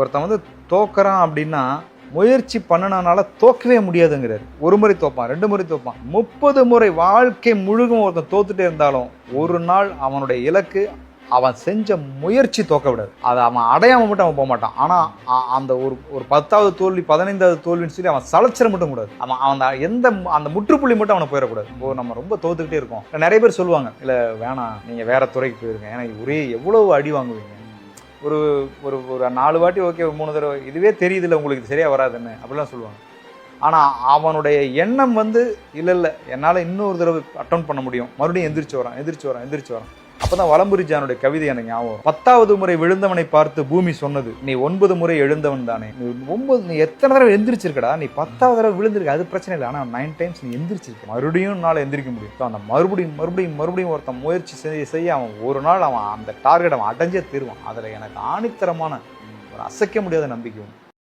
ஒருத்தன் வந்து தோக்குறான் அப்படின்னா முயற்சி பண்ணனால தோக்கவே முடியாதுங்கிறாரு. ஒரு முறை தோப்பான், 2 முறை தோப்பான், 30 முறை வாழ்க்கை முழுகும் ஒருத்தன் தோத்துட்டே இருந்தாலும் ஒரு நாள் அவனுடைய இலக்கு அவன் செஞ்ச முயற்சி தோக்க விடாது. அதை அவன் அடையாம மட்டும் அவன் போக மாட்டான். ஆனா அந்த ஒரு 10வது தோல்வி 15வது தோல்வின்னு சொல்லி அவன் சளைச்சிட மட்டும் கூடாது. அவன் அந்த முற்றுப்புள்ளி மட்டும் அவனை போயிடக்கூடாது. இப்போ நம்ம ரொம்ப தோத்துக்கிட்டே இருக்கோம். நிறைய பேர் சொல்லுவாங்க, இல்ல வேணாம் நீங்க வேற துறைக்கு போயிருங்க, ஏன்னா ஒரே எவ்வளவு அடி வாங்குவீங்க, ஒரு ஒரு ஒரு 4 வாட்டி ஓகே, 3 தடவை இதுவே தெரியுதுல்ல உங்களுக்கு இது சரியா வராதுன்னு அப்படிலாம் சொல்லுவாங்க. ஆனா அவனுடைய எண்ணம் வந்து இல்ல என்னால இன்னொரு தடவை அட்டெம்ப்ட் பண்ண முடியும், மறுபடியும் எந்திரிச்சு வரான். அப்பதான் வலம்புரிஜானுடைய கவிதை எனக்கு ஞாபகம். 10வது முறை விழுந்தவனை பார்த்து பூமி சொன்னது, நீ 9 முறை எழுந்தவன் தானே. நீ எத்தனை தடவை எந்திரிச்சிருக்கடா, நீ 10வது தடவை விழுந்திருக்க, அது பிரச்சனை இல்லை, ஆனா 9 டைம்ஸ் நீ எந்திரிச்சிருக்க, மறுபடியும் நாள் எந்திரிக்க முடியும். அந்த மறுபடியும் ஒருத்தன் முயற்சி செய்ய அவன் ஒரு நாள் அவன் அந்த டார்கெட் அவன் அடைஞ்சே தீருவான். அதுல எனக்கு ஆணித்தரமான ஒரு அசைக்க முடியாத நம்பிக்கை உண்டு.